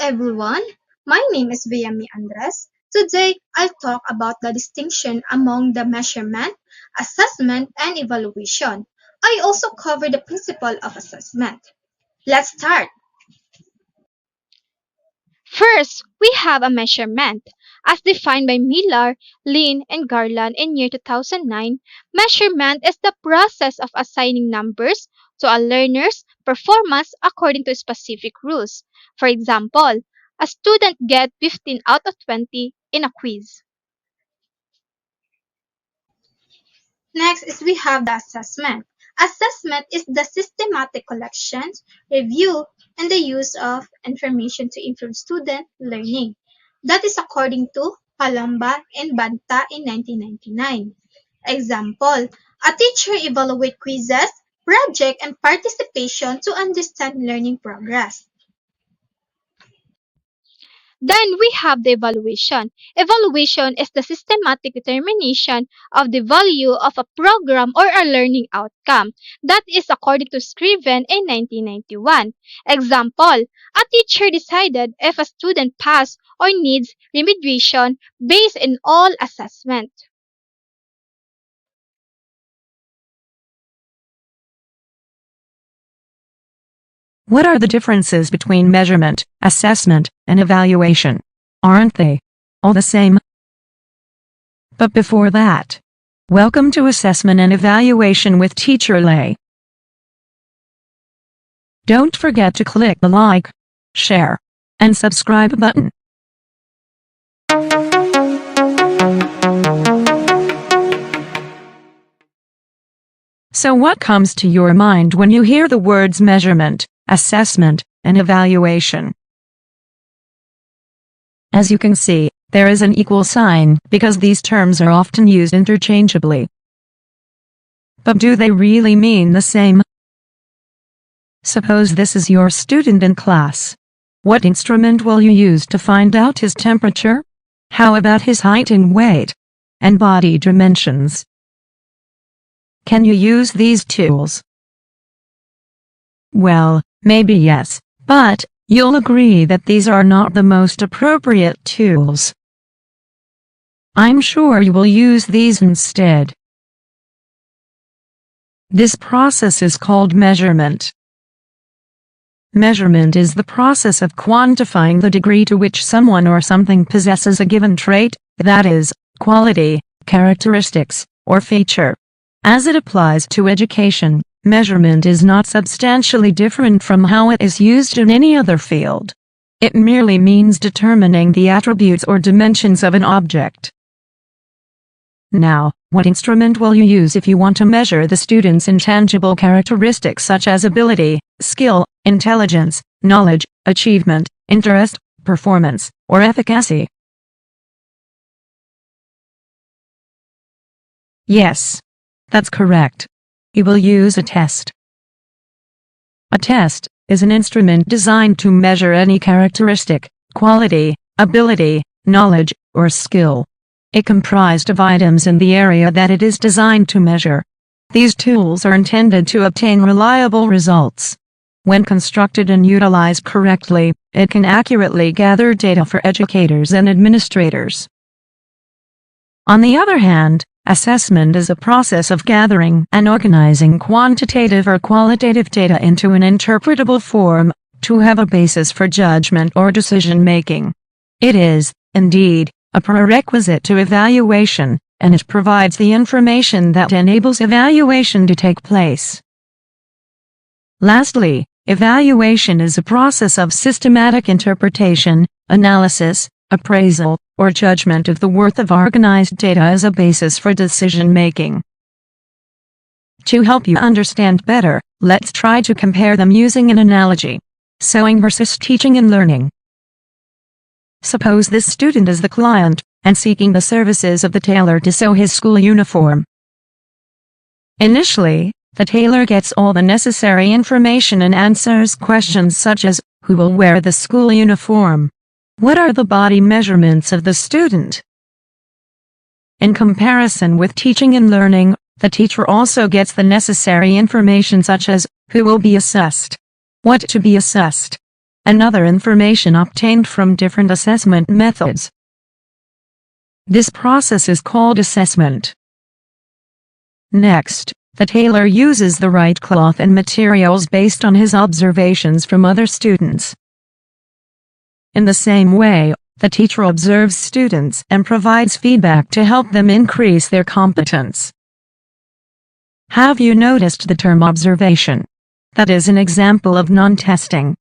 everyone, my name is Viah Mae Andres. Today, I'll talk about the distinction among the measurement, assessment, and evaluation. I also cover the principle of assessment. Let's start. First, we have a measurement. As defined by Miller, Lin, and Garland in year 2009, measurement is the process of assigning numbers to a learner's performance according to specific rules. For example, a student gets 15 out of 20 in a quiz. Next is we have the assessment. Assessment is the systematic collection, review, and the use of information to improve student learning. That is according to Palamba and Banta in 1999. Example, a teacher evaluates quizzes, project, and participation to understand learning progress. Then we have the evaluation. Evaluation is the systematic determination of the value of a program or a learning outcome. That is according to Scriven in 1991. Example, a teacher decided if a student passed or needs remediation based on all assessment. What are the differences between measurement, assessment, and evaluation? Aren't they all the same? But before that, welcome to Assessment and Evaluation with Teacher Lay. Don't forget to click the like, share, and subscribe button. So what comes to your mind when you hear the words measurement, assessment, and evaluation? As you can see, there is an equal sign because these terms are often used interchangeably. But do they really mean the same? Suppose this is your student in class. What instrument will you use to find out his temperature? How about his height and weight? And body dimensions? Can you use these tools? Well, maybe yes, but you'll agree that these are not the most appropriate tools. I'm sure you will use these instead. This process is called measurement. Measurement is the process of quantifying the degree to which someone or something possesses a given trait, that is, quality, characteristics, or feature. As it applies to education, measurement is not substantially different from how it is used in any other field. It merely means determining the attributes or dimensions of an object. Now, what instrument will you use if you want to measure the student's intangible characteristics such as ability, skill, intelligence, knowledge, achievement, interest, performance, or efficacy? Yes, that's correct. You will use a test. A test is an instrument designed to measure any characteristic, quality, ability, knowledge, or skill. It comprised of items in the area that it is designed to measure. These tools are intended to obtain reliable results. When constructed and utilized correctly, it can accurately gather data for educators and administrators. On the other hand, assessment is a process of gathering and organizing quantitative or qualitative data into an interpretable form, to have a basis for judgment or decision-making. It is, indeed, a prerequisite to evaluation, and it provides the information that enables evaluation to take place. Lastly, evaluation is a process of systematic interpretation, analysis, appraisal, or judgment of the worth of organized data as a basis for decision-making. To help you understand better, let's try to compare them using an analogy. Sewing versus teaching and learning. Suppose this student is the client, and seeking the services of the tailor to sew his school uniform. Initially, the tailor gets all the necessary information and answers questions such as, who will wear the school uniform? What are the body measurements of the student? In comparison with teaching and learning, the teacher also gets the necessary information such as, who will be assessed? What to be assessed? and other information obtained from different assessment methods. This process is called assessment. Next, the tailor uses the right cloth and materials based on his observations from other students. In the same way, the teacher observes students and provides feedback to help them increase their competence. Have you noticed the term observation? That is an example of non-testing.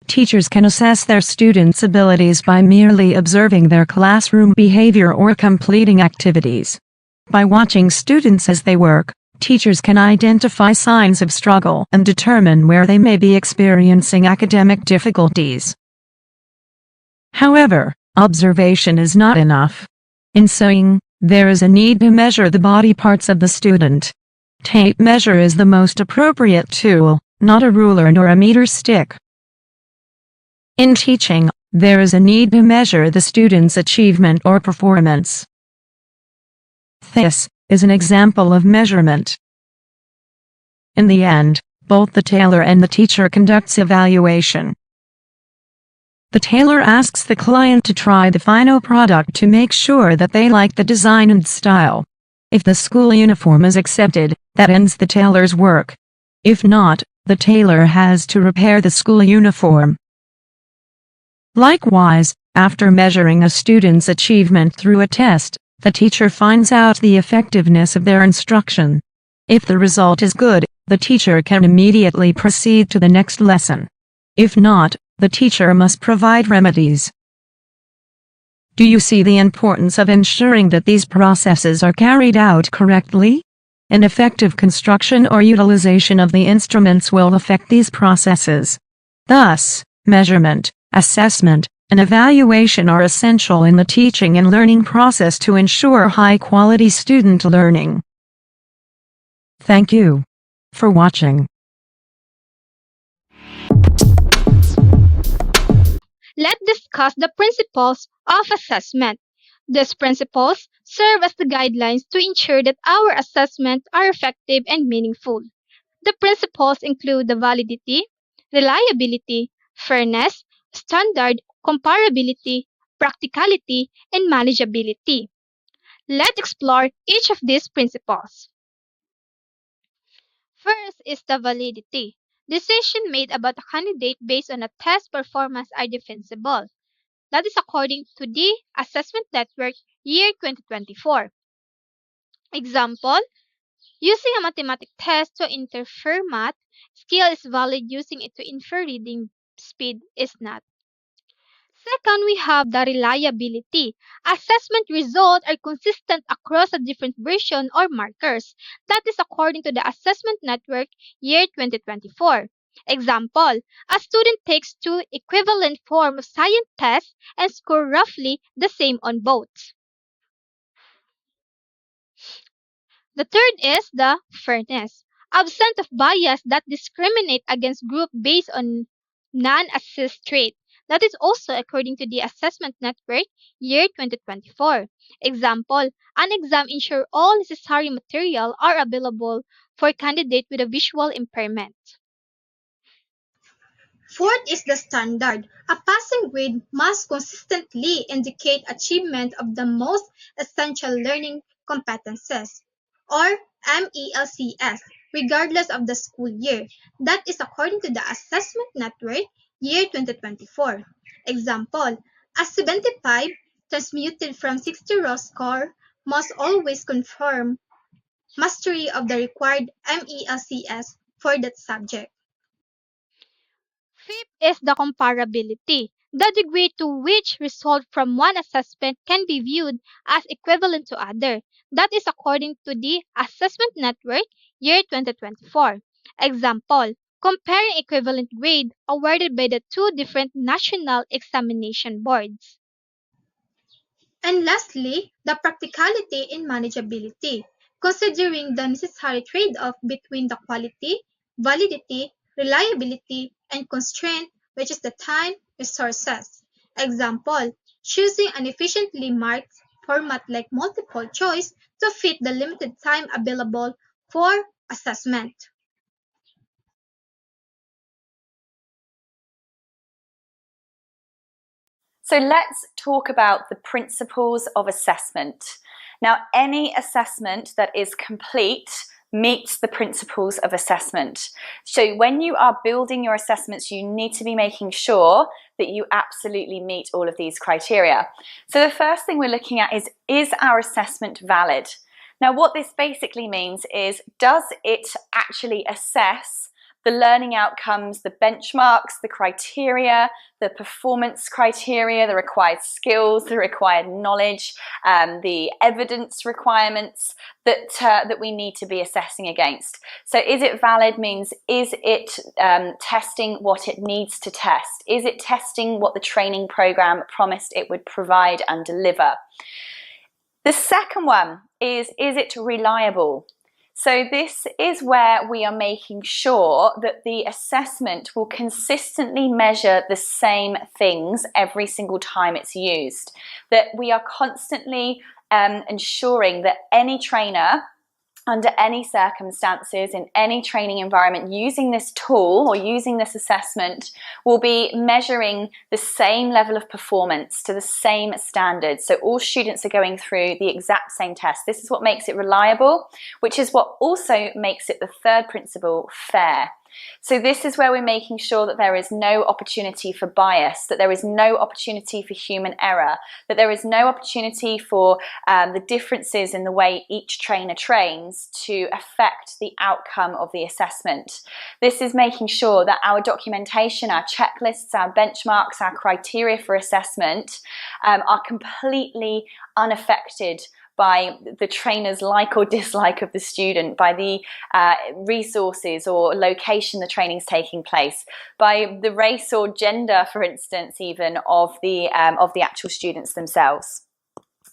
Teachers can assess their students' abilities by merely observing their classroom behavior or completing activities. By watching students as they work, teachers can identify signs of struggle and determine where they may be experiencing academic difficulties. However, observation is not enough. In sewing, there is a need to measure the body parts of the student. Tape measure is the most appropriate tool, not a ruler nor a meter stick. In teaching, there is a need to measure the student's achievement or performance. This is an example of measurement. In the end, both the tailor and the teacher conducts evaluation. The tailor asks the client to try the final product to make sure that they like the design and style. If the school uniform is accepted, that ends the tailor's work. If not, the tailor has to repair the school uniform. Likewise, after measuring a student's achievement through a test, the teacher finds out the effectiveness of their instruction. If the result is good, the teacher can immediately proceed to the next lesson. If not, the teacher must provide remedies. Do you see the importance of ensuring that these processes are carried out correctly? An effective construction or utilization of the instruments will affect these processes. Thus, measurement, assessment, and evaluation are essential in the teaching and learning process to ensure high-quality student learning. Thank you for watching. Let's discuss the principles of assessment. These principles serve as the guidelines to ensure that our assessments are effective and meaningful. The principles include the validity, reliability, fairness, standard, comparability, practicality, and manageability. Let's explore each of these principles. First is the validity. Decisions made about a candidate based on a test performance are defensible. That is according to the Assessment Network Year 2024. Example, using a mathematics test to infer math skill is valid, using it to infer reading speed is not. Second, we have the reliability. Assessment results are consistent across a different version or markers. That is according to the Assessment Network Year 2024. Example, a student takes two equivalent forms of science tests and score roughly the same on both. The third is the fairness. Absent of bias that discriminate against group based on non-assist trait. That is also according to the Assessment Network Year 2024. Example, an exam ensure all necessary material are available for candidate with a visual impairment. Fourth is the standard. A passing grade must consistently indicate achievement of the most essential learning competences, or MELCS, regardless of the school year. That is according to the Assessment Network Year 2024. Example, a 75 transmuted from 60 raw score must always confirm mastery of the required MELCS for that subject. Fifth is the comparability. The degree to which result from one assessment can be viewed as equivalent to other. That is according to the Assessment Network Year 2024. Example, comparing equivalent grade awarded by the two different national examination boards. And lastly, the practicality in manageability, considering the necessary trade-off between the quality, validity, reliability, and constraint, which is the time resources. Example, choosing an efficiently marked format like multiple choice to fit the limited time available for assessment. So let's talk about the principles of assessment. Now, any assessment that is complete meets the principles of assessment. So when you are building your assessments, you need to be making sure that you absolutely meet all of these criteria. So the first thing we're looking at is our assessment valid? Now, what this basically means is, does it actually assess the learning outcomes, the benchmarks, the criteria, the performance criteria, the required skills, the required knowledge, the evidence requirements that we need to be assessing against? So is it valid means, is it testing what it needs to test? Is it testing what the training program promised it would provide and deliver? The second one is it reliable? So this is where we are making sure that the assessment will consistently measure the same things every single time it's used. That we are constantly ensuring that any trainer, under any circumstances, in any training environment, using this tool or using this assessment will be measuring the same level of performance to the same standards. So all students are going through the exact same test. This is what makes it reliable, which is what also makes it, the third principle, fair. So this is where we're making sure that there is no opportunity for bias, that there is no opportunity for human error, that there is no opportunity for the differences in the way each trainer trains to affect the outcome of the assessment. This is making sure that our documentation, our checklists, our benchmarks, our criteria for assessment are completely unaffected by the trainer's like or dislike of the student, by the resources or location the training's taking place, by the race or gender, for instance, even of the actual students themselves.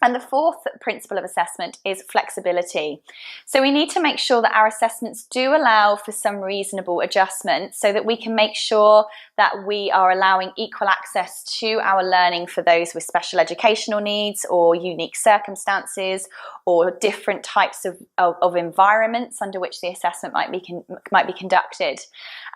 And the fourth principle of assessment is flexibility. So we need to make sure that our assessments do allow for some reasonable adjustment so that we can make sure that we are allowing equal access to our learning for those with special educational needs or unique circumstances or different types of environments under which the assessment might be conducted.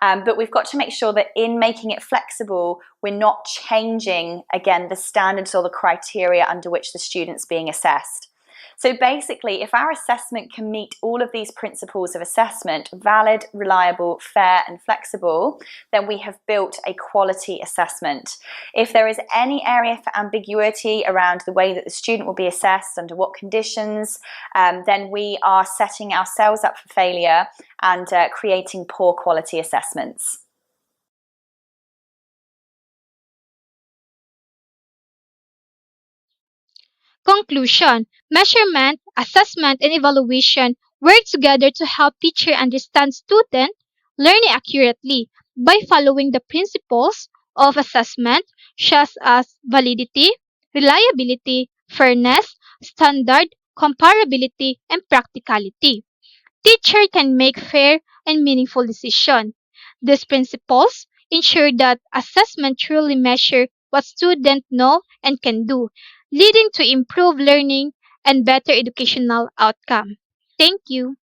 But we've got to make sure that in making it flexible, we're not changing, again, the standards or the criteria under which the student's being assessed. So basically, if our assessment can meet all of these principles of assessment, valid, reliable, fair, and flexible, then we have built a quality assessment. If there is any area for ambiguity around the way that the student will be assessed, under what conditions, then we are setting ourselves up for failure and creating poor quality assessments. Conclusion: measurement, assessment, and evaluation work together to help teacher understand student learning accurately by following the principles of assessment such as validity, reliability, fairness, standard, comparability, and practicality. Teacher can make fair and meaningful decisions. These principles ensure that assessment truly measure what students know and can do, leading to improved learning and better educational outcome. Thank you.